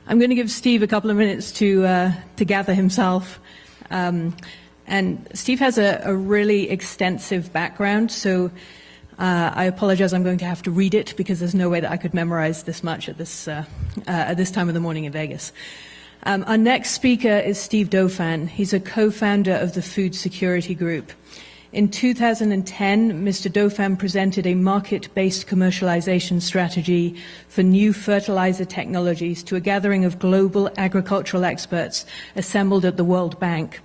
I'm going to give Steve a couple of minutes to gather himself. And Steve has a really extensive background, so I apologize, I'm going to have to read it because there's no way that I could memorize this much at this time of the morning in Vegas. Our next speaker is Steve Dauphin. He's a co-founder of the Food Security Group. In 2010, Mr. Dauphin presented a market-based commercialization strategy for new fertilizer technologies to a gathering of global agricultural experts assembled at the World Bank.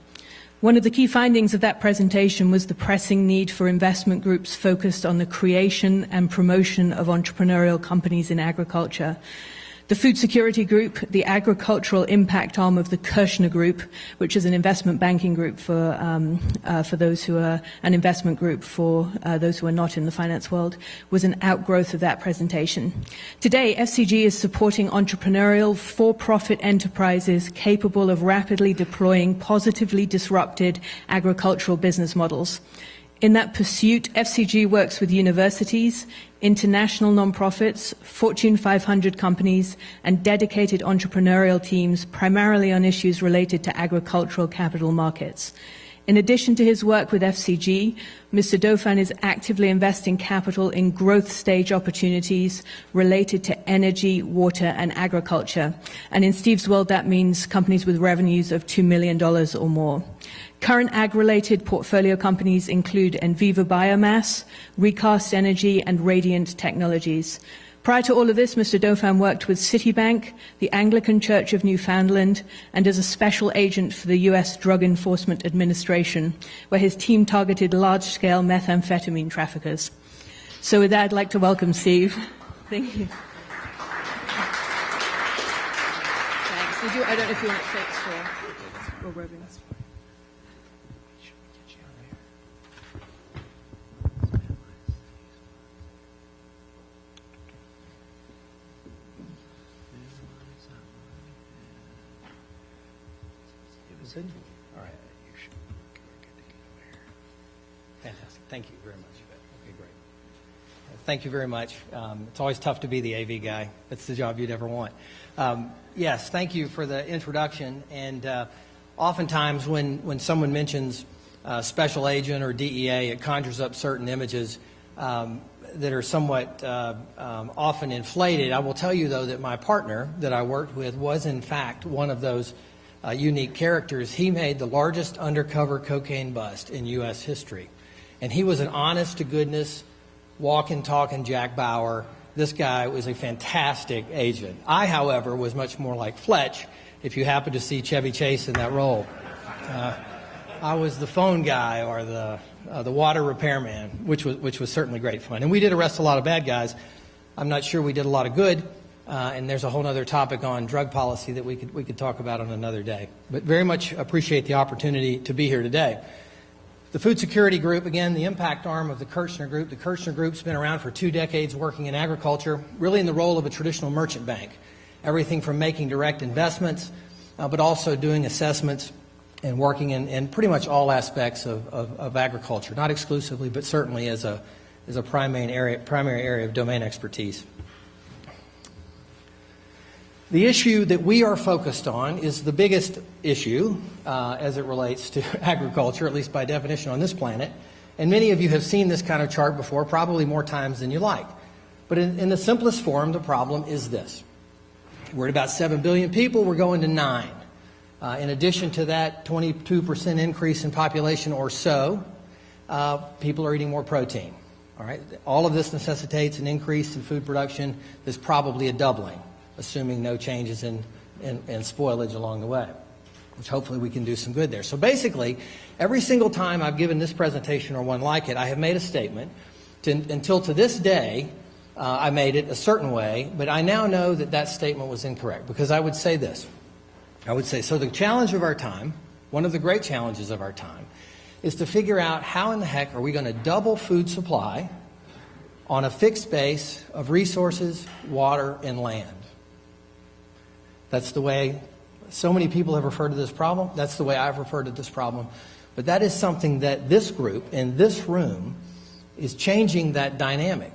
One of the key findings of that presentation was the pressing need for investment groups focused on the creation and promotion of entrepreneurial companies in agriculture. The Food Security Group, the agricultural impact arm of the Kirchner Group, which is an investment banking group for those who are an investment group for those who are not in the finance world, was an outgrowth of that presentation. Today, FCG is supporting entrepreneurial, for-profit enterprises capable of rapidly deploying positively disrupted agricultural business models. In that pursuit, FCG works with universities, international nonprofits, Fortune 500 companies, and dedicated entrepreneurial teams, primarily on issues related to agricultural capital markets. In addition to his work with FCG, Mr. Dauphin is actively investing capital in growth stage opportunities related to energy, water, and agriculture. And in Steve's world, that means companies with revenues of $2 million or more. Current ag-related portfolio companies include Enviva Biomass, Recast Energy, and Radiant Technologies. Prior to all of this, Mr. Dauphin worked with Citibank, the Anglican Church of Newfoundland, and as a special agent for the U.S. Drug Enforcement Administration, where his team targeted large-scale methamphetamine traffickers. So with that, I'd like to welcome Steve. Thank you. Thanks. I don't know if you want to fix or rubbing. All right. Fantastic. Thank you very much. Okay, great. Thank you very much. It's always tough to be the AV guy. That's the job you'd ever want. Yes, thank you for the introduction. And oftentimes when someone mentions special agent or DEA, it conjures up certain images that are somewhat often inflated. I will tell you, though, that my partner that I worked with was, in fact, one of those unique characters. He made the largest undercover cocaine bust in U.S. history. And he was an honest-to-goodness, walking, talking Jack Bauer. This guy was a fantastic agent. I, however, was much more like Fletch, if you happen to see Chevy Chase in that role. I was the phone guy or the water repairman, which was certainly great fun. And we did arrest a lot of bad guys. I'm not sure we did a lot of good. And there's a whole other topic on drug policy that we could talk about on another day. But very much appreciate the opportunity to be here today. The Food Security Group, again, the impact arm of the Kirchner Group. The Kirchner Group's been around for 2 decades working in agriculture, really in the role of a traditional merchant bank. Everything from making direct investments, but also doing assessments and working in pretty much all aspects of agriculture. Not exclusively, but certainly as a primary area of domain expertise. The issue that we are focused on is the biggest issue as it relates to agriculture, at least by definition on this planet. And many of you have seen this kind of chart before, probably more times than you like. But in the simplest form, the problem is this. We're at about 7 billion people, we're going to 9. In addition to that 22% increase in population or so, people are eating more protein. All right? All of this necessitates an increase in food production. There's probably a doubling, assuming no changes in spoilage along the way, which hopefully we can do some good there. So basically, every single time I've given this presentation or one like it, I have made a statement. Until to this day, I made it a certain way, but I now know that that statement was incorrect, because I would say this. I would say, so the challenge of our time, one of the great challenges of our time, is to figure out how in the heck are we going to double food supply on a fixed base of resources, water, and land. That's the way so many people have referred to this problem. That's the way I've referred to this problem. But that is something that this group in this room is changing that dynamic.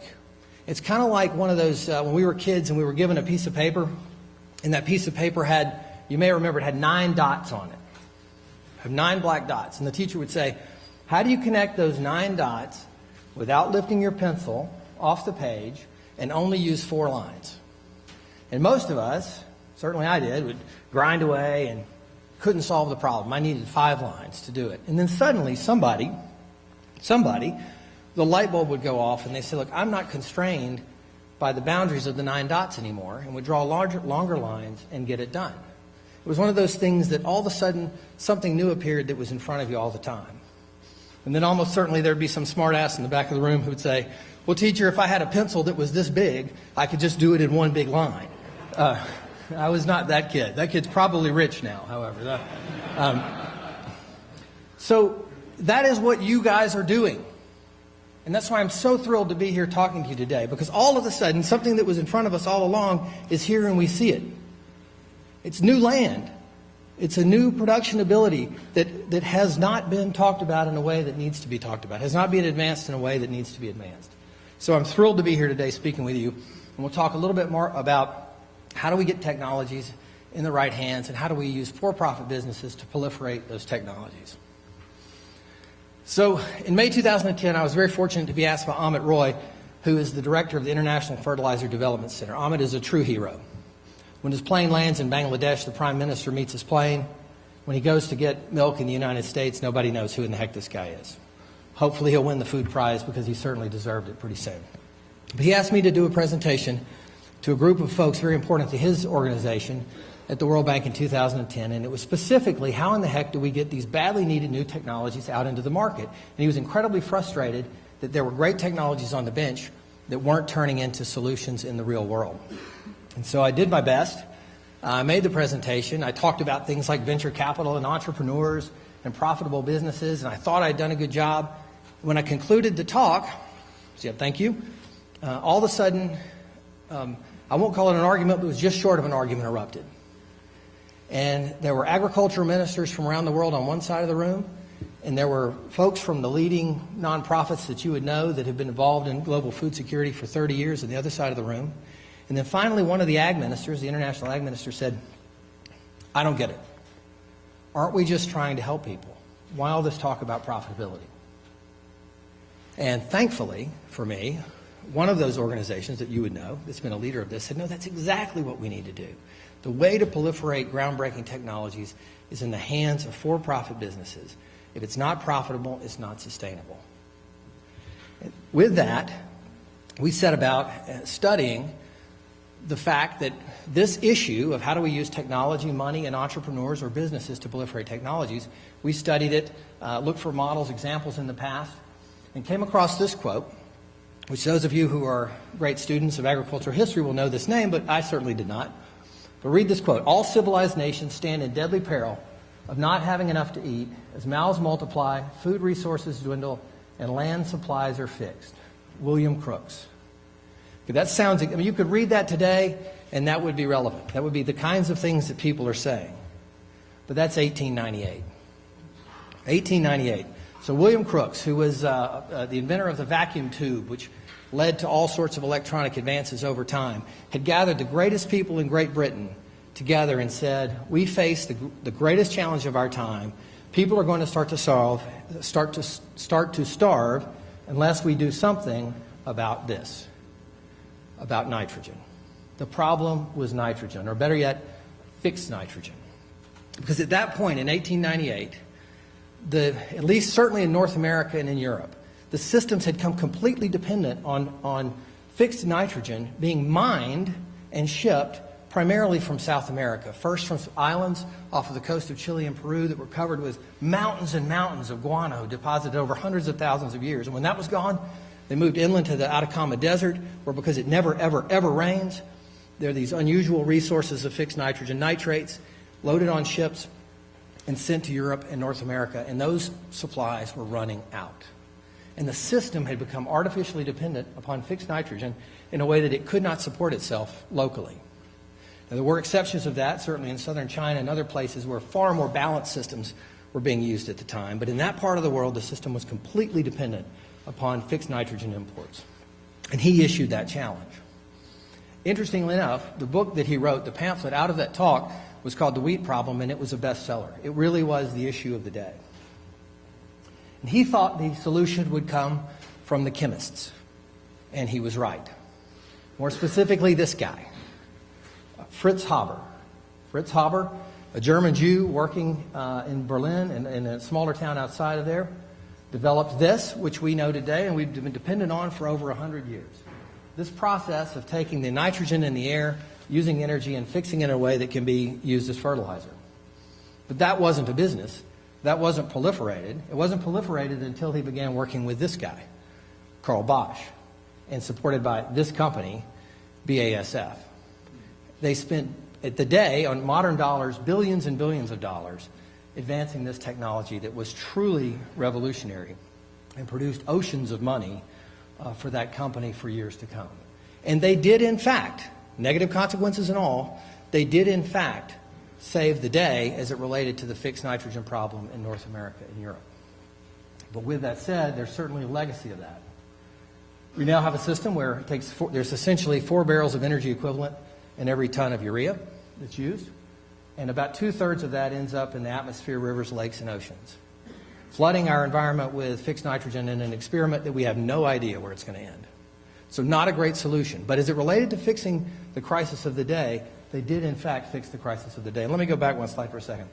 It's kind of like one of those, when we were kids and we were given a piece of paper And that piece of paper had, you may remember, it had 9 dots on it. It had 9 black dots. And the teacher would say, how do you connect those 9 dots without lifting your pencil off the page and only use 4 lines? And most of us, certainly I did, would grind away and couldn't solve the problem. I needed 5 lines to do it. And then suddenly somebody, the light bulb would go off and they say, look, I'm not constrained by the boundaries of the 9 dots anymore, and would draw longer lines and get it done. It was one of those things that all of a sudden something new appeared that was in front of you all the time. And then almost certainly there'd be some smart ass in the back of the room who would say, well, teacher, if I had a pencil that was this big, I could just do it in one big line. I was not that kid. That kid's probably rich now, however. So that is what you guys are doing. And that's why I'm so thrilled to be here talking to you today, because all of a sudden, something that was in front of us all along is here and we see it. It's new land. It's a new production ability that has not been talked about in a way that needs to be talked about, has not been advanced in a way that needs to be advanced. So I'm thrilled to be here today speaking with you, and we'll talk a little bit more about how do we get technologies in the right hands, and how do we use for-profit businesses to proliferate those technologies. So in May 2010, I was very fortunate to be asked by Amit Roy, who is the director of the International Fertilizer Development Center. Amit is a true hero. When his plane lands in Bangladesh, the Prime Minister meets his plane. When he goes to get milk in the United States, nobody knows who in the heck this guy is. Hopefully he'll win the food prize, because he certainly deserved it pretty soon. But he asked me to do a presentation to a group of folks very important to his organization at the World Bank in 2010, and it was specifically how in the heck do we get these badly needed new technologies out into the market. And he was incredibly frustrated that there were great technologies on the bench that weren't turning into solutions in the real world. And so I did my best. I made the presentation. I talked about things like venture capital and entrepreneurs and profitable businesses, and I thought I'd done a good job. When I concluded the talk, thank you, all of a sudden, I won't call it an argument, but it was just short of an argument erupted. And there were agricultural ministers from around the world on one side of the room, and there were folks from the leading nonprofits that you would know that have been involved in global food security for 30 years on the other side of the room. And then finally, one of the ag ministers, the international ag minister, said, I don't get it. Aren't we just trying to help people? Why all this talk about profitability? And thankfully, for me, one of those organizations that you would know that's been a leader of this said, no, that's exactly what we need to do. The way to proliferate groundbreaking technologies is in the hands of for-profit businesses. If it's not profitable, it's not sustainable. With that, we set about studying the fact that this issue of how do we use technology, money, and entrepreneurs or businesses to proliferate technologies, we studied it, looked for models, examples in the past, and came across this quote, which those of you who are great students of agricultural history will know this name, but I certainly did not. But read this quote: all civilized nations stand in deadly peril of not having enough to eat as mouths multiply, food resources dwindle, and land supplies are fixed. William Crookes. Okay, that sounds, I mean, you could read that today and that would be relevant. That would be the kinds of things that people are saying. But that's 1898. 1898. So William Crookes, who was the inventor of the vacuum tube, which led to all sorts of electronic advances over time, had gathered the greatest people in Great Britain together and said, we face the greatest challenge of our time. People are going to start to starve unless we do something about this, about nitrogen. The problem was nitrogen, or better yet, fixed nitrogen. Because at that point in 1898, at least certainly in North America and in Europe, the systems had come completely dependent on fixed nitrogen being mined and shipped primarily from South America. First from islands off of the coast of Chile and Peru that were covered with mountains and mountains of guano deposited over hundreds of thousands of years. And when that was gone, they moved inland to the Atacama Desert, where because it never, ever, ever rains, there are these unusual resources of fixed nitrogen nitrates loaded on ships and sent to Europe and North America, and those supplies were running out. And the system had become artificially dependent upon fixed nitrogen in a way that it could not support itself locally. Now, there were exceptions of that, certainly in southern China and other places where far more balanced systems were being used at the time. But in that part of the world, the system was completely dependent upon fixed nitrogen imports. And he issued that challenge. Interestingly enough, the book that he wrote, the pamphlet out of that talk, was called The Wheat Problem, and it was a bestseller. It really was the issue of the day. And he thought the solution would come from the chemists, and he was right. More specifically, this guy, Fritz Haber. Fritz Haber, a German Jew working in Berlin and in a smaller town outside of there, developed this, which we know today, and we've been dependent on for over 100 years. This process of taking the nitrogen in the air, using energy, and fixing it in a way that can be used as fertilizer. But that wasn't a business. That wasn't proliferated. It wasn't proliferated until he began working with this guy, Karl Bosch, and supported by this company, BASF. They spent, at the day, on modern dollars, billions and billions of dollars, advancing this technology that was truly revolutionary and produced oceans of money for that company for years to come. And they did, in fact, negative consequences and all, they did, in fact, save the day as it related to the fixed nitrogen problem in North America and Europe. But with that said, there's certainly a legacy of that. We now have a system where it takes there's essentially 4 barrels of energy equivalent in every ton of urea that's used, and about 2/3 of that ends up in the atmosphere, rivers, lakes, and oceans, flooding our environment with fixed nitrogen in an experiment that we have no idea where it's going to end. So not a great solution. But as it related to fixing the crisis of the day, they did in fact fix the crisis of the day. And let me go back one slide for a second.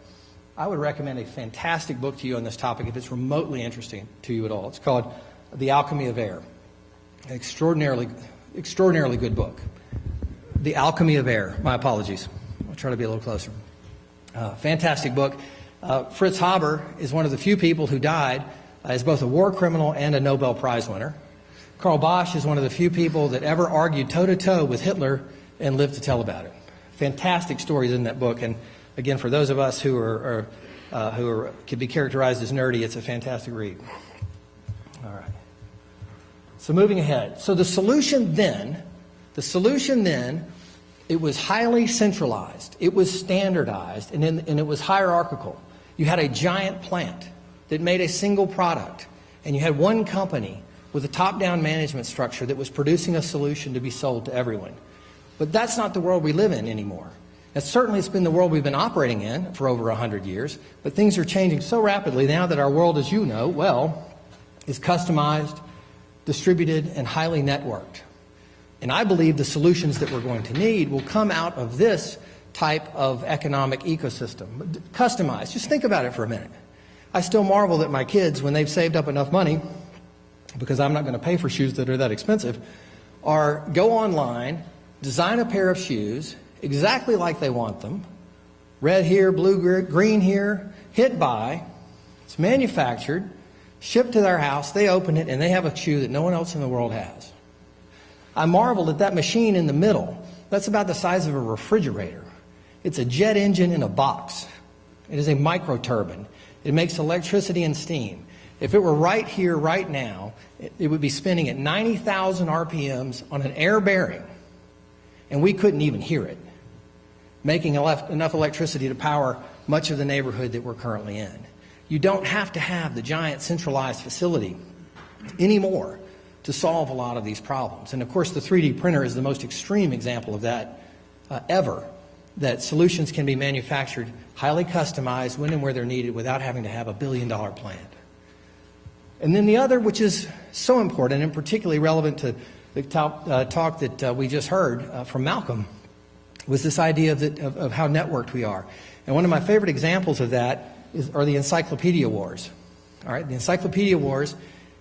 I would recommend a fantastic book to you on this topic if it's remotely interesting to you at all. It's called The Alchemy of Air. An extraordinarily good book. The Alchemy of Air. My apologies. I'll try to be a little closer. Fantastic book. Fritz Haber is one of the few people who died as both a war criminal and a Nobel Prize winner. Karl Bosch is one of the few people that ever argued toe-to-toe with Hitler and lived to tell about it. Fantastic stories in that book. And again, for those of us who can be characterized as nerdy, it's a fantastic read. All right. So moving ahead. So the solution then, it was highly centralized, it was standardized, and it was hierarchical. You had a giant plant that made a single product, and you had one company with a top-down management structure that was producing a solution to be sold to everyone. But that's not the world we live in anymore. That's certainly it's been the world we've been operating in for over 100 years, but things are changing so rapidly now that our world, as you know well, is customized, distributed, and highly networked. And I believe the solutions that we're going to need will come out of this type of economic ecosystem. Customized. Just think about it for a minute. I still marvel that my kids, when they've saved up enough money, because I'm not going to pay for shoes that are that expensive, go online, design a pair of shoes exactly like they want them, red here, blue, green here, hit buy, it's manufactured, shipped to their house, they open it, and they have a shoe that no one else in the world has. I marveled at that machine in the middle. That's about the size of a refrigerator. It's a jet engine in a box. It is a microturbine. It makes electricity and steam. If it were right here, right now, it would be spinning at 90,000 RPMs on an air bearing, and we couldn't even hear it, making enough electricity to power much of the neighborhood that we're currently in. You don't have to have the giant centralized facility anymore to solve a lot of these problems. And of course, the 3D printer is the most extreme example of that ever, that solutions can be manufactured, highly customized, when and where they're needed without having to have a billion-dollar plant. And then the other, which is so important and particularly relevant to the talk that we just heard from Malcolm, was this idea of how networked we are. And one of my favorite examples of that are the Encyclopedia Wars. All right, the Encyclopedia Wars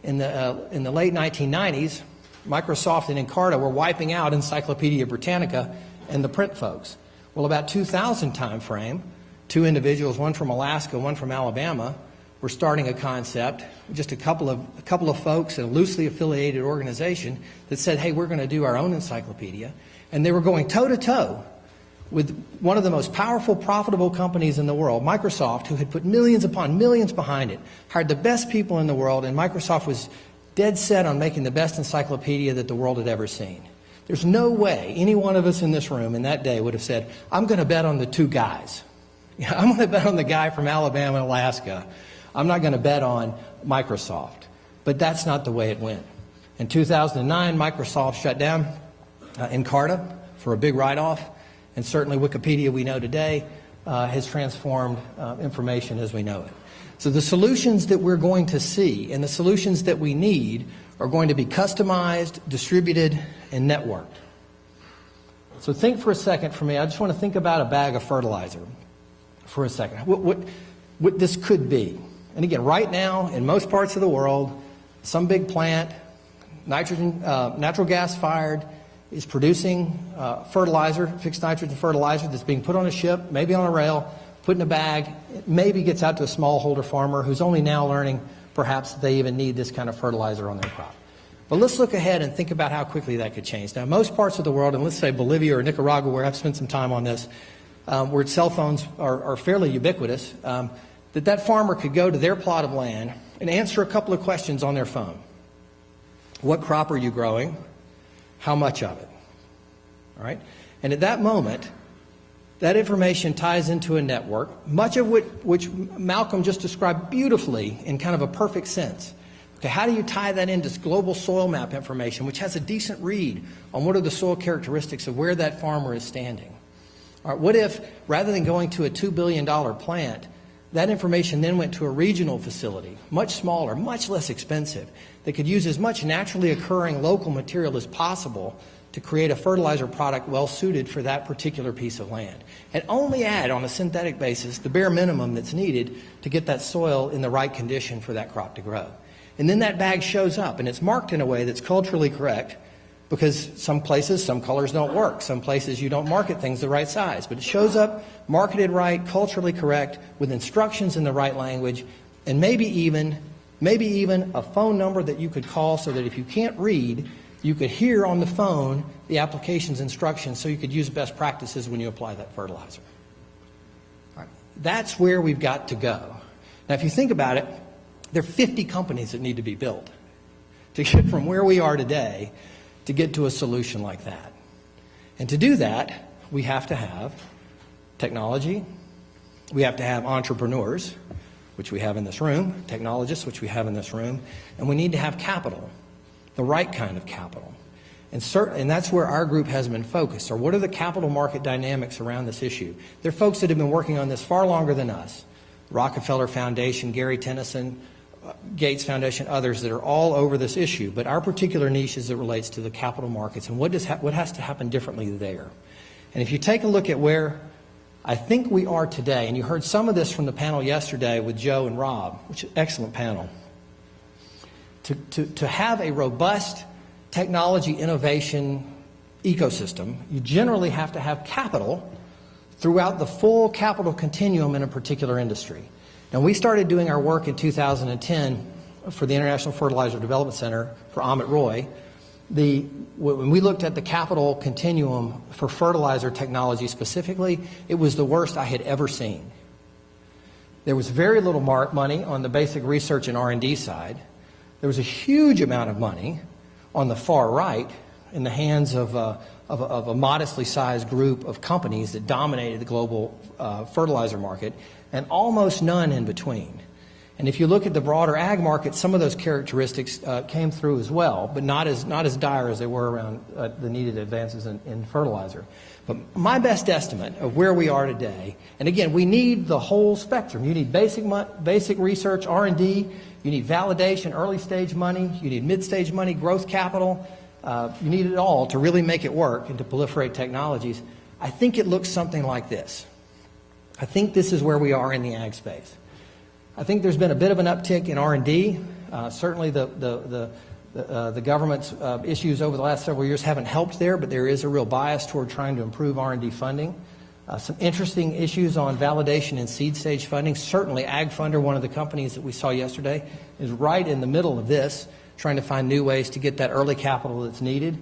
in the late 1990s, Microsoft and Encarta were wiping out Encyclopedia Britannica and the print folks. Well, about 2000 time frame, 2 individuals, one from Alaska, one from Alabama, were starting a concept, just a couple of folks in a loosely affiliated organization that said, hey, we're going to do our own encyclopedia. And they were going toe-to-toe with one of the most powerful, profitable companies in the world, Microsoft, who had put millions upon millions behind it, hired the best people in the world, and Microsoft was dead set on making the best encyclopedia that the world had ever seen. There's no way any one of us in this room in that day would have said, I'm going to bet on the 2 guys. I'm going to bet on the guy from Alabama and Alaska. I'm not going to bet on Microsoft. But that's not the way it went. In 2009, Microsoft shut down Encarta for a big write-off, and certainly Wikipedia we know today has transformed information as we know it. So the solutions that we're going to see and the solutions that we need are going to be customized, distributed, and networked. So think for a second for me. I just want to think about a bag of fertilizer for a second. What this could be. And again, right now, in most parts of the world, some big plant, natural gas fired, is producing fertilizer, fixed nitrogen fertilizer that's being put on a ship, maybe on a rail, put in a bag, maybe gets out to a smallholder farmer who's only now learning perhaps they even need this kind of fertilizer on their crop. But let's look ahead and think about how quickly that could change. Now, most parts of the world, and let's say Bolivia or Nicaragua, where I've spent some time on this, where cell phones are fairly ubiquitous, that farmer could go to their plot of land and answer a couple of questions on their phone. What crop are you growing? How much of it? All right? And at that moment, that information ties into a network, much of which Malcolm just described beautifully in kind of a perfect sense. Okay, how do you tie that into global soil map information, which has a decent read on what are the soil characteristics of where that farmer is standing? All right, what if, rather than going to a $2 billion plant, that information then went to a regional facility, much smaller, much less expensive, that could use as much naturally occurring local material as possible to create a fertilizer product well suited for that particular piece of land, and only add on a synthetic basis the bare minimum that's needed to get that soil in the right condition for that crop to grow. And then that bag shows up, and it's marked in a way that's culturally correct, because some places, some colors don't work. Some places you don't market things the right size. But it shows up marketed right, culturally correct, with instructions in the right language, and maybe even a phone number that you could call so that if you can't read, you could hear on the phone the application's instructions so you could use best practices when you apply that fertilizer. All right. That's where we've got to go. Now, if you think about it, there are 50 companies that need to be built to get from where we are today to get to a solution like that. And to do that, we have to have technology, we have to have entrepreneurs, which we have in this room, technologists, which we have in this room, and we need to have capital, the right kind of capital. And that's where our group has been focused, or what are the capital market dynamics around this issue? There are folks that have been working on this far longer than us. Rockefeller Foundation, Gary Tennyson, Gates Foundation, others that are all over this issue. But our particular niche as it relates to the capital markets and what has to happen differently there. And if you take a look at where I think we are today, and you heard some of this from the panel yesterday with Joe and Rob, which is an excellent panel, to have a robust technology innovation ecosystem, you generally have to have capital throughout the full capital continuum in a particular industry. Now, we started doing our work in 2010 for the International Fertilizer Development Center for Amit Roy. When we looked at the capital continuum for fertilizer technology specifically, it was the worst I had ever seen. There was very little money on the basic research and R&D side. There was a huge amount of money on the far right in the hands of a modestly sized group of companies that dominated the global fertilizer market, and almost none in between. And if you look at the broader ag market, some of those characteristics came through as well, but not as dire as they were around the needed advances in fertilizer. But my best estimate of where we are today, and again, we need the whole spectrum. You need basic research, R&D, you need validation, early stage money, you need mid-stage money, growth capital. You need it all to really make it work and to proliferate technologies. I think it looks something like this. I think this is where we are in the ag space. I think there's been a bit of an uptick in R&D. Certainly the government's issues over the last several years haven't helped there, but there is a real bias toward trying to improve R&D funding. Some interesting issues on validation and seed stage funding. Certainly AgFunder, one of the companies that we saw yesterday, is right in the middle of this, trying to find new ways to get that early capital that's needed.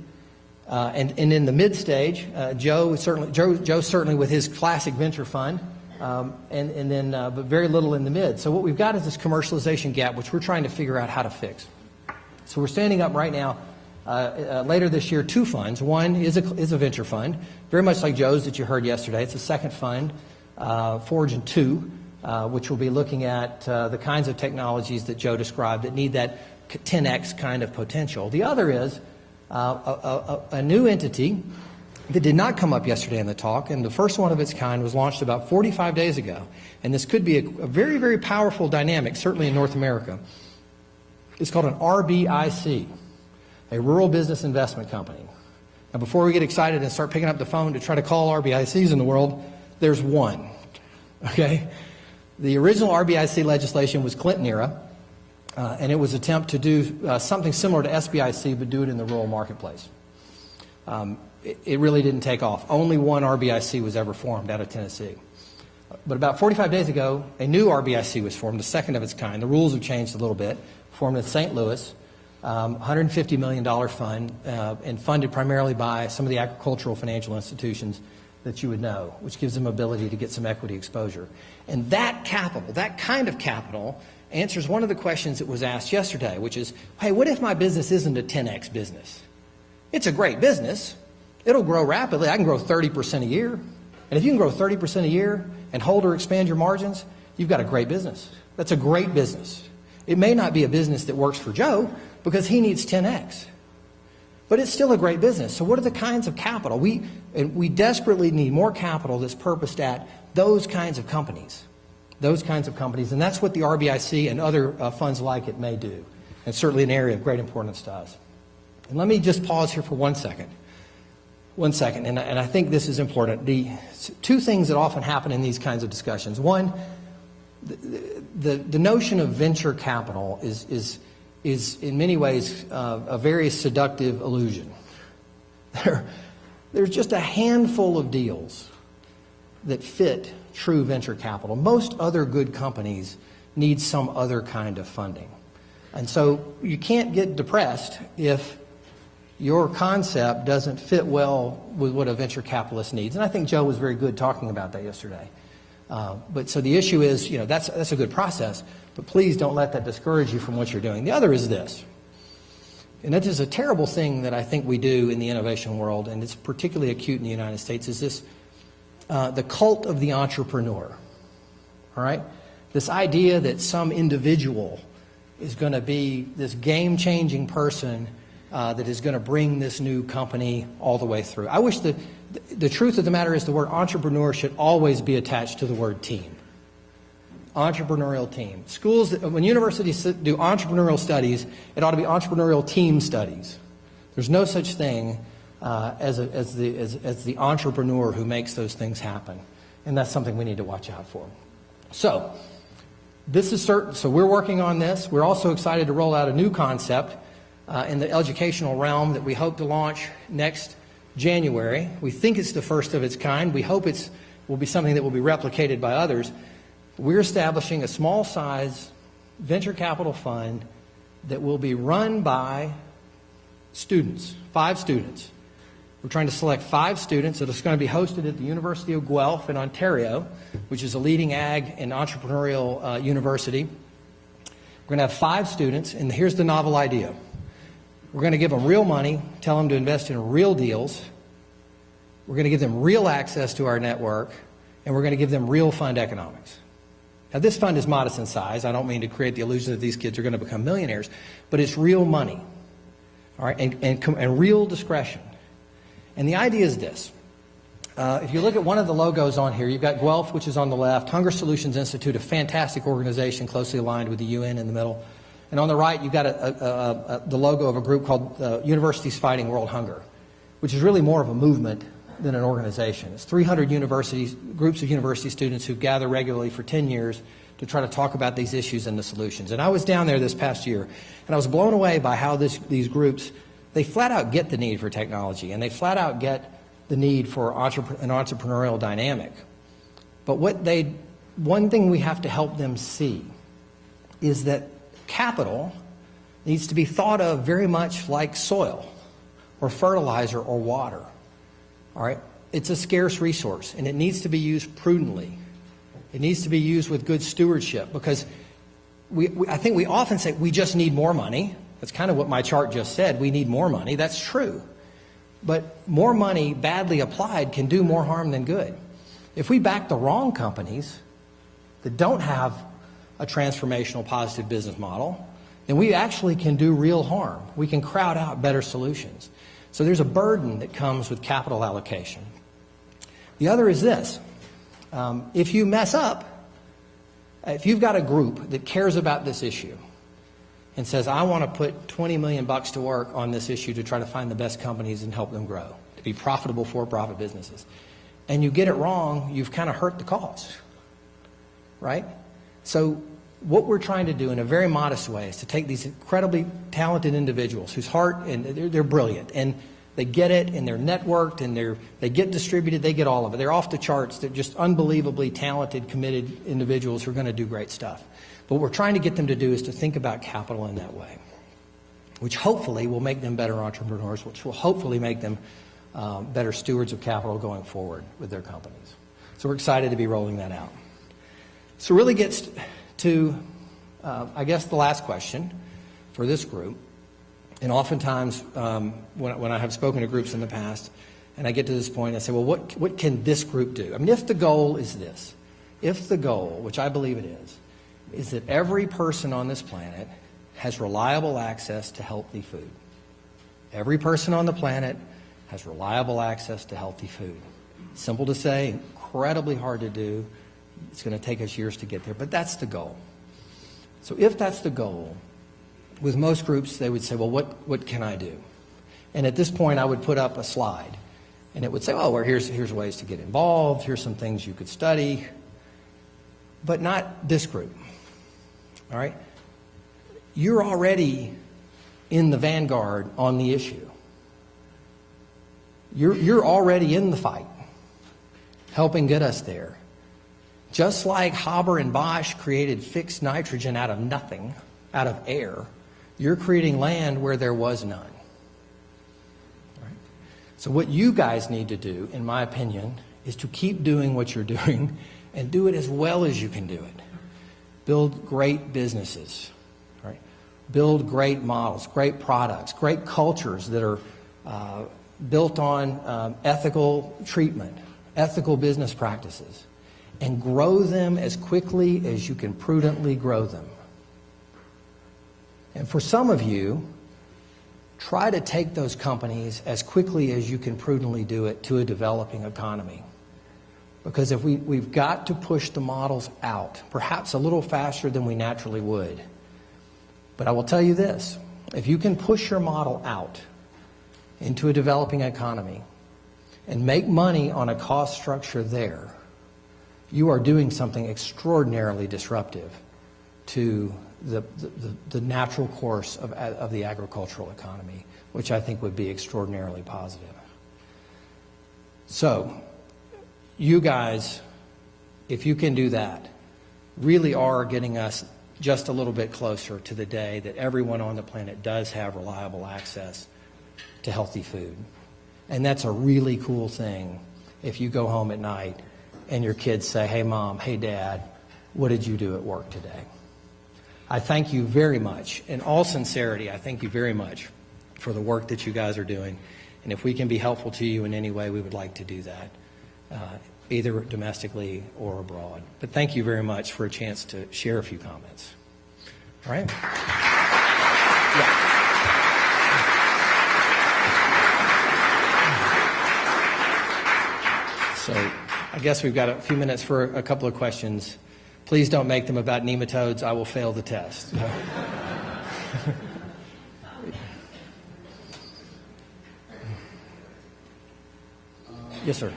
And in the mid stage, Joe certainly with his classic venture fund, but very little in the mid. So what we've got is this commercialization gap, which we're trying to figure out how to fix. So we're standing up right now, later this year, two funds. One is a venture fund, very much like Joe's that you heard yesterday. It's a second fund, Forge 2, which will be looking at the kinds of technologies that Joe described that need that 10x kind of potential. The other is a new entity that did not come up yesterday in the talk, and the first one of its kind was launched about 45 days ago. And this could be a very, very powerful dynamic, certainly in North America. It's called an RBIC, a Rural Business Investment Company. Now, before we get excited and start picking up the phone to try to call RBICs in the world, there's one, okay? The original RBIC legislation was Clinton era, and it was an attempt to do something similar to SBIC, but do it in the rural marketplace. It really didn't take off. Only one RBIC was ever formed out of Tennessee. But about 45 days ago, a new RBIC was formed, the second of its kind. The rules have changed a little bit. Formed in St. Louis, $150 million fund, and funded primarily by some of the agricultural financial institutions that you would know, which gives them ability to get some equity exposure. And that capital, that kind of capital, answers one of the questions that was asked yesterday, which is, hey, what if my business isn't a 10x business? It's a great business. It'll grow rapidly. I can grow 30% a year. And if you can grow 30% a year and hold or expand your margins, you've got a great business. That's a great business. It may not be a business that works for Joe because he needs 10x. But it's still a great business. So what are the kinds of capital? We desperately need more capital that's purposed at those kinds of companies. Those kinds of companies. And that's what the RBIC and other funds like it may do. And certainly an area of great importance to us. And let me just pause here for 1 second. 1 second, and I think this is important. The two things that often happen in these kinds of discussions. One, the notion of venture capital is in many ways a very seductive illusion. There's just a handful of deals that fit true venture capital. Most other good companies need some other kind of funding. And so you can't get depressed if your concept doesn't fit well with what a venture capitalist needs. And I think Joe was very good talking about that yesterday. But so the issue is, that's a good process, but please don't let that discourage you from what you're doing. The other is this, and that is a terrible thing that I think we do in the innovation world, and it's particularly acute in the United States, is this, the cult of the entrepreneur, all right? This idea that some individual is going to be this game-changing person that is going to bring this new company all the way through. I wish the truth of the matter is the word entrepreneur should always be attached to the word team. Entrepreneurial team. Schools, when universities do entrepreneurial studies, it ought to be entrepreneurial team studies. There's no such thing as the entrepreneur who makes those things happen. And that's something we need to watch out for. So, this is certain. So we're working on this. We're also excited to roll out a new concept in the educational realm that we hope to launch next January. We think it's the first of its kind. We hope it will be something that will be replicated by others. We're establishing a small size venture capital fund that will be run by students, 5 students. We're trying to select 5 students that are going to be hosted at the University of Guelph in Ontario, which is a leading ag and entrepreneurial university. We're going to have 5 students, and here's the novel idea. We're going to give them real money, tell them to invest in real deals. We're going to give them real access to our network, and we're going to give them real fund economics. Now, this fund is modest in size. I don't mean to create the illusion that these kids are going to become millionaires, but it's real money, all right, and real discretion. And the idea is this. If you look at one of the logos on here, you've got Guelph, which is on the left, Hunger Solutions Institute, a fantastic organization closely aligned with the UN in the middle. And on the right, you've got the logo of a group called Universities Fighting World Hunger, which is really more of a movement than an organization. It's 300 universities, groups of university students who gather regularly for 10 years to try to talk about these issues and the solutions. And I was down there this past year, and I was blown away by how these groups, they flat out get the need for technology, and they flat out get the need for an entrepreneurial dynamic. But one thing we have to help them see is that capital needs to be thought of very much like soil or fertilizer or water. All right? It's a scarce resource, and it needs to be used prudently. It needs to be used with good stewardship, because I think we often say we just need more money. That's kind of what my chart just said. We need more money. That's true. But more money badly applied can do more harm than good. If we back the wrong companies that don't have a transformational positive business model, then we actually can do real harm. We can crowd out better solutions. So there's a burden that comes with capital allocation. The other is this. If you mess up, if you've got a group that cares about this issue and says, I want to put $20 million to work on this issue to try to find the best companies and help them grow, to be profitable for-profit businesses, and you get it wrong, you've kind of hurt the cause, right? So what we're trying to do in a very modest way is to take these incredibly talented individuals whose heart, and they're brilliant, and they get it, and they're networked, and they get distributed, they get all of it. They're off the charts. They're just unbelievably talented, committed individuals who are going to do great stuff. But what we're trying to get them to do is to think about capital in that way, which hopefully will make them better entrepreneurs, which will hopefully make them better stewards of capital going forward with their companies. So we're excited to be rolling that out. So it really gets to, I guess, the last question for this group. And oftentimes, when I have spoken to groups in the past, and I get to this point, I say, well, what can this group do? I mean, if the goal is this, if the goal, which I believe it is that every person on this planet has reliable access to healthy food. Every person on the planet has reliable access to healthy food. Simple to say, incredibly hard to do. It's going to take us years to get there, but that's the goal. So if that's the goal, with most groups, they would say, well, what can I do? And at this point, I would put up a slide. And it would say, oh, well, here's ways to get involved. Here's some things you could study. But not this group. All right? You're already in the vanguard on the issue. You're already in the fight, helping get us there. Just like Haber and Bosch created fixed nitrogen out of nothing, out of air, you're creating land where there was none. Right? So what you guys need to do, in my opinion, is to keep doing what you're doing and do it as well as you can do it. Build great businesses. Right? Build great models, great products, great cultures that are built on ethical treatment, ethical business practices, and grow them as quickly as you can prudently grow them. And for some of you, try to take those companies as quickly as you can prudently do it to a developing economy. Because if we've got to push the models out, perhaps a little faster than we naturally would. But I will tell you this, if you can push your model out into a developing economy and make money on a cost structure there, you are doing something extraordinarily disruptive to the natural course of the agricultural economy, which I think would be extraordinarily positive. So, you guys, if you can do that, really are getting us just a little bit closer to the day that everyone on the planet does have reliable access to healthy food. And that's a really cool thing if you go home at night and your kids say, hey, Mom, hey, Dad, what did you do at work today? I thank you very much. In all sincerity, I thank you very much for the work that you guys are doing. And if we can be helpful to you in any way, we would like to do that, either domestically or abroad. But thank you very much for a chance to share a few comments. All right? Yeah. So I guess we've got a few minutes for a couple of questions. Please don't make them about nematodes. I will fail the test. Yes, sir.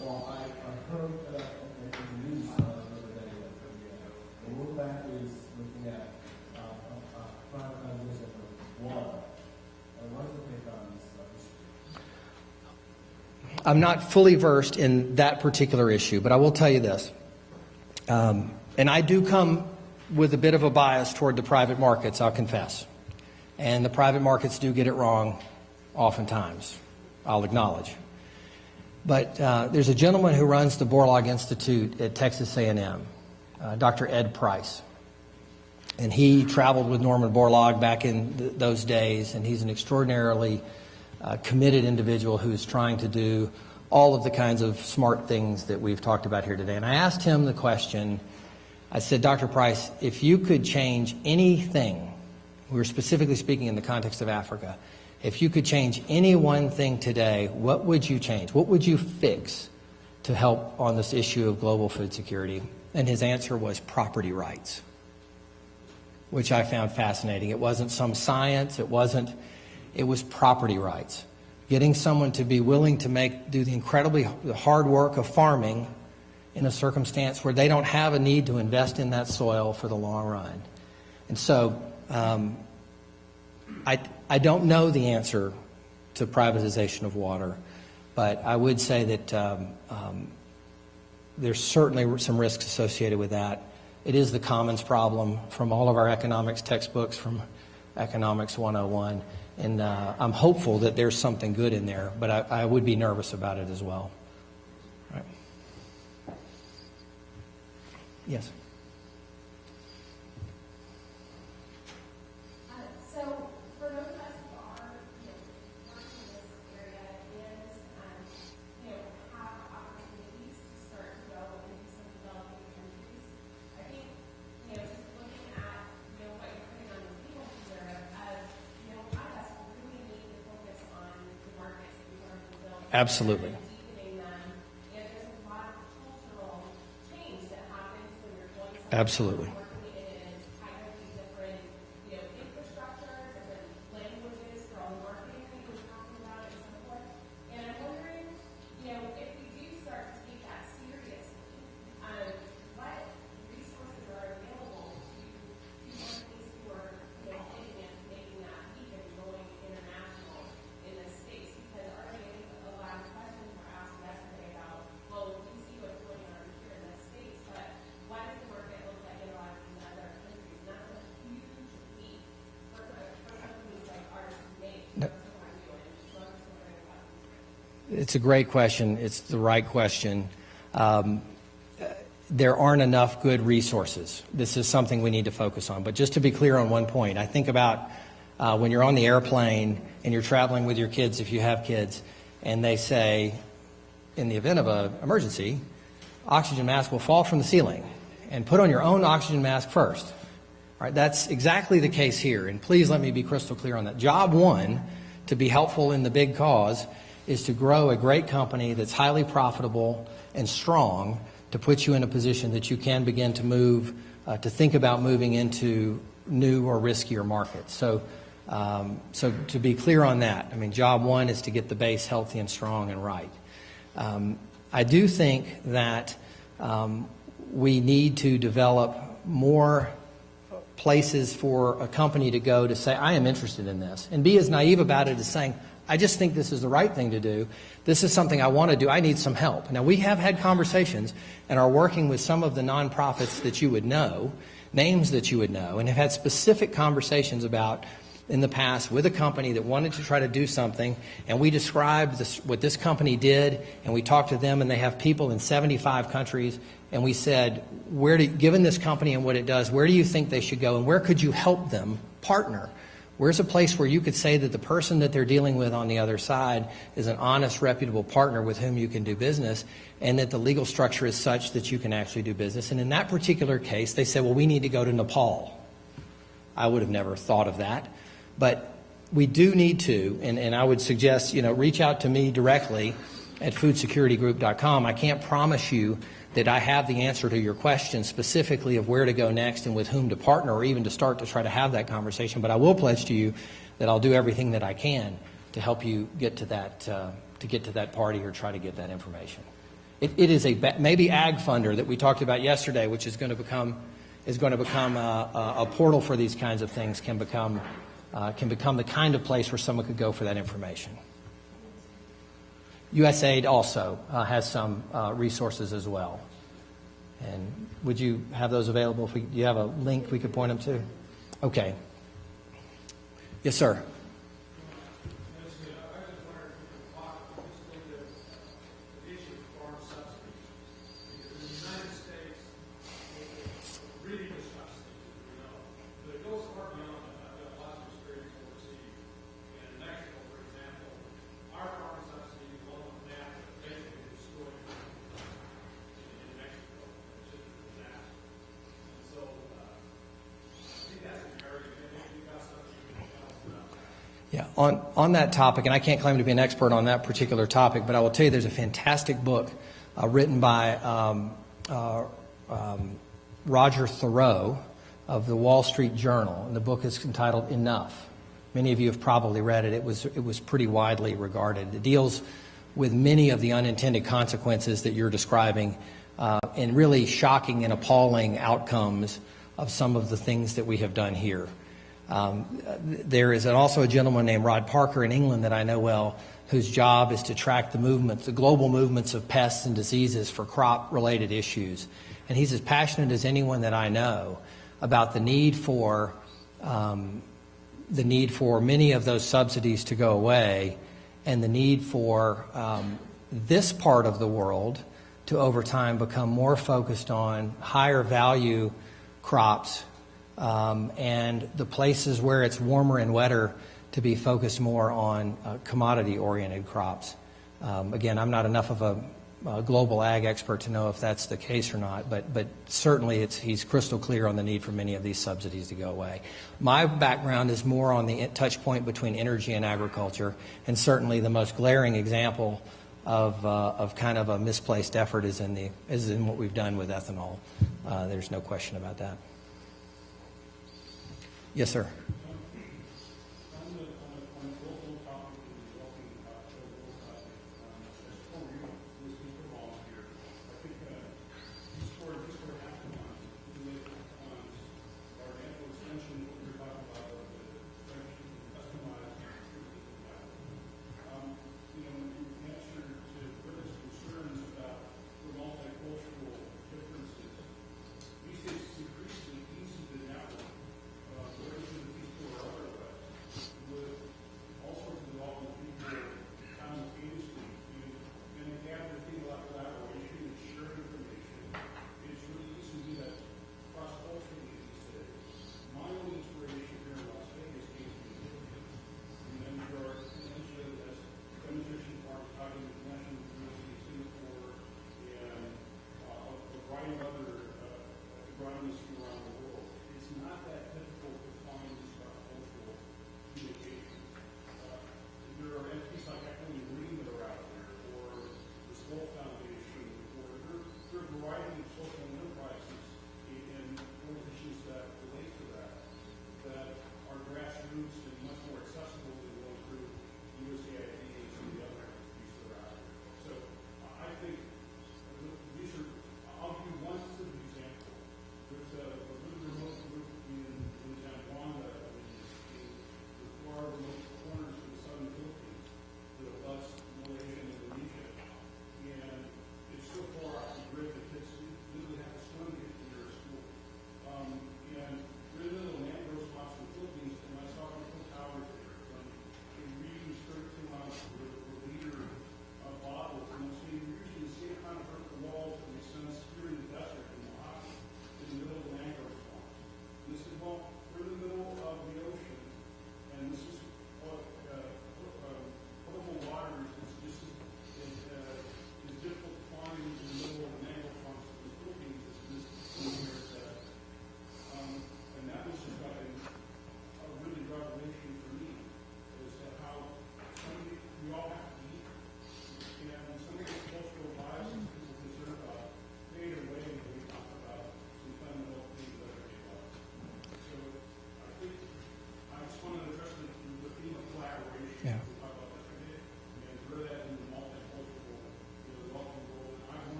Well, I heard in the news the other day that the World Bank is looking at privatization of water. What is the take on this issue? I'm not fully versed in that particular issue, but I will tell you this. And I do come with a bit of a bias toward the private markets, I'll confess. And the private markets do get it wrong oftentimes, I'll acknowledge. But there's a gentleman who runs the Borlaug Institute at Texas A&M, Dr. Ed Price. And he traveled with Norman Borlaug back in those days, and he's an extraordinarily committed individual who's trying to do all of the kinds of smart things that we've talked about here today. And I asked him the question, I said, Dr. Price, if you could change anything, we were specifically speaking in the context of Africa, if you could change any one thing today, what would you change? What would you fix to help on this issue of global food security? And his answer was property rights, which I found fascinating. It wasn't some science, it was property rights. Getting someone to be willing to do the incredibly hard work of farming in a circumstance where they don't have a need to invest in that soil for the long run. And so I don't know the answer to privatization of water, but I would say that there's certainly some risks associated with that. It is the commons problem from all of our economics textbooks, from Economics 101, and I'm hopeful that there's something good in there, but I would be nervous about it as well. Right. Yes. So, for those of us who are, working in this area and, have opportunities to start to go into some developing countries, I think, just looking at, what you're putting on the table here, us really need to focus on the markets that we've already built. Absolutely. Deepening them. And there's a lot of cultural change that happens when you're going somewhere. Absolutely. It's a great question. It's the right question. There aren't enough good resources. This is something we need to focus on. But just to be clear on one point, I think about when you're on the airplane and you're traveling with your kids, if you have kids, and they say, in the event of an emergency, oxygen mask will fall from the ceiling, and put on your own oxygen mask first. All right, that's exactly the case here, and please let me be crystal clear on that. Job one, to be helpful in the big cause, is to grow a great company that's highly profitable and strong to put you in a position that you can begin to move, to think about moving into new or riskier markets. So to be clear on that, I mean, job one is to get the base healthy and strong and right. I do think that we need to develop more places for a company to go to say, I am interested in this, and be as naive about it as saying, I just think this is the right thing to do. This is something I want to do. I need some help. Now, we have had conversations and are working with some of the nonprofits that you would know, names that you would know, and have had specific conversations about in the past with a company that wanted to try to do something, and we described what this company did, and we talked to them, and they have people in 75 countries, and we said, given this company and what it does, where do you think they should go, and where could you help them partner? Where's a place where you could say that the person that they're dealing with on the other side is an honest, reputable partner with whom you can do business, and that the legal structure is such that you can actually do business? And in that particular case, they said, well, we need to go to Nepal. I would have never thought of that. But we do need to, and I would suggest, reach out to me directly at foodsecurity.group.com. I can't promise you that I have the answer to your question specifically of where to go next and with whom to partner, or even to start to try to have that conversation. But I will pledge to you that I'll do everything that I can to help you get to that party or try to get that information. It is maybe Ag Funder that we talked about yesterday, which is going to become a portal for these kinds of things, can become the kind of place where someone could go for that information. USAID also has some resources as well. And would you have those available? Do you have a link we could point them to? Okay. Yes, sir. Yeah, on that topic, and I can't claim to be an expert on that particular topic, but I will tell you there's a fantastic book written by Roger Thoreau of the Wall Street Journal, and the book is entitled Enough. Many of you have probably read it. It was pretty widely regarded. It deals with many of the unintended consequences that you're describing and really shocking and appalling outcomes of some of the things that we have done here. There is also a gentleman named Rod Parker in England that I know well, whose job is to track the movements, the global movements of pests and diseases for crop-related issues. And he's as passionate as anyone that I know about the need for many of those subsidies to go away, and the need for this part of the world to over time become more focused on higher value crops, and the places where it's warmer and wetter to be focused more on commodity-oriented crops. Again, I'm not enough of a global ag expert to know if that's the case or not, but certainly he's crystal clear on the need for many of these subsidies to go away. My background is more on the touch point between energy and agriculture, and certainly the most glaring example of kind of a misplaced effort is in what we've done with ethanol. There's no question about that. Yes, sir.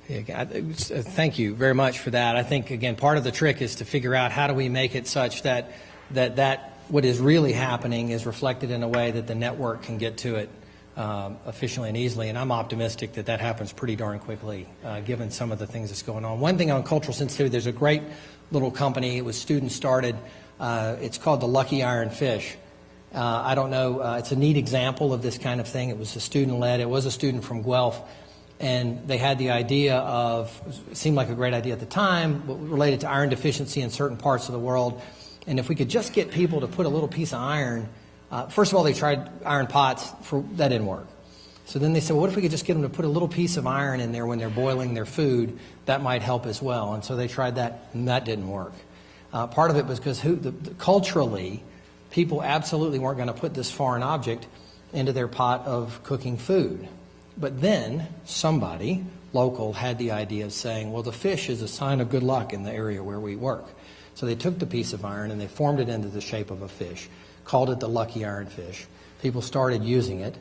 Thank you very much for that. I think, again, part of the trick is to figure out how do we make it such that what is really happening is reflected in a way that the network can get to it efficiently and easily. And I'm optimistic that that happens pretty darn quickly, given some of the things that's going on. One thing on cultural sensitivity, there's a great little company. It was student-started. It's called the Lucky Iron Fish. I don't know. It's a neat example of this kind of thing. It was a student-led. It was a student from Guelph. And they had the idea of, it seemed like a great idea at the time, related to iron deficiency in certain parts of the world. And if we could just get people to put a little piece of iron, first of all, they tried iron pots, that didn't work. So then they said, well, what if we could just get them to put a little piece of iron in there when they're boiling their food? That might help as well. And so they tried that, and that didn't work. Part of it was because culturally, people absolutely weren't going to put this foreign object into their pot of cooking food. But then somebody local had the idea of saying, well, the fish is a sign of good luck in the area where we work. So they took the piece of iron and they formed it into the shape of a fish, called it the lucky iron fish. People started using it.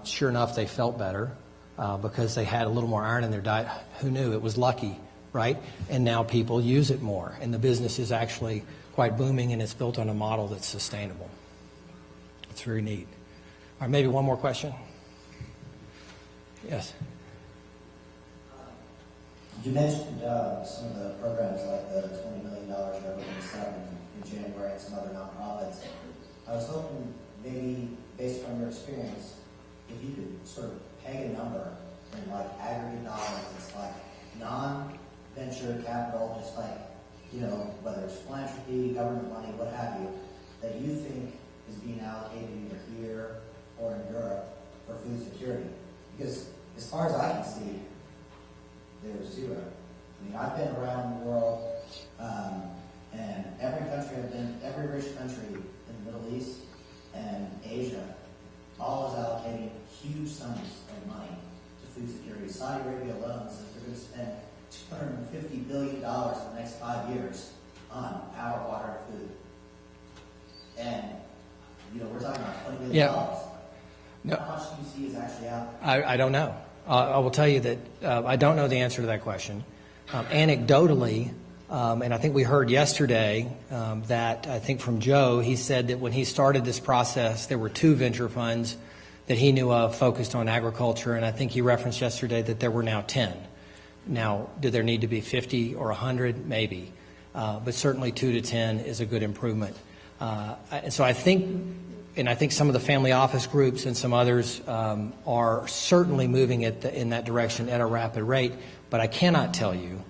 Sure enough, they felt better because they had a little more iron in their diet. Who knew? It was lucky, right? And now people use it more. And the business is actually quite booming, and it's built on a model that's sustainable. It's very neat. All right, maybe one more question? Yes. You mentioned some of the programs like the $20 million you're going to set up in January and some other nonprofits. I was hoping maybe based on your experience, if you could sort of peg a number in like aggregate dollars, it's like non-venture capital, just like, you know, whether it's philanthropy, government money, what have you, that you think is being allocated either here or in Europe for food security. Because as far as I can see, there's zero. I mean, I've been around the world, and every country I've been, every rich country in the Middle East and Asia, all is allocating huge sums of money to food security. Saudi Arabia alone says they're going to spend $250 billion in the next 5 years on power, water, and food. And, you know, we're talking about $20 billion. Yeah. No. How much do you see is actually out there? I don't know. I will tell you that I don't know the answer to that question. Anecdotally, and I think we heard yesterday that I think from Joe, he said that when he started this process, there were 2 venture funds that he knew of focused on agriculture, and I think he referenced yesterday that there were now 10. Now, do there need to be 50 or 100? Maybe. But certainly 2 to 10 is a good improvement. So I think some of the family office groups and some others are certainly moving in that direction at a rapid rate, but I cannot tell you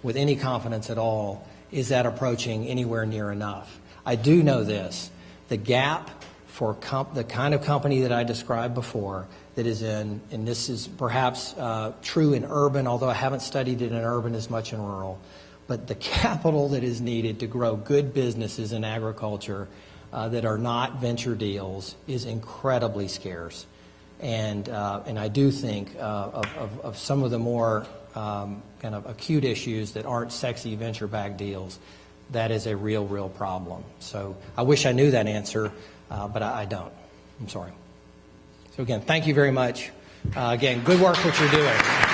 with any confidence at all, is that approaching anywhere near enough? I do know this, the gap for the kind of company that I described before that is in, and this is perhaps true in urban, although I haven't studied it in urban as much in rural, but the capital that is needed to grow good businesses in agriculture that are not venture deals is incredibly scarce. And I do think of some of the more kind of acute issues that aren't sexy venture-backed deals, that is a real problem. So I wish I knew that answer, but I don't. I'm sorry. So again, thank you very much. Again, good work what you're doing.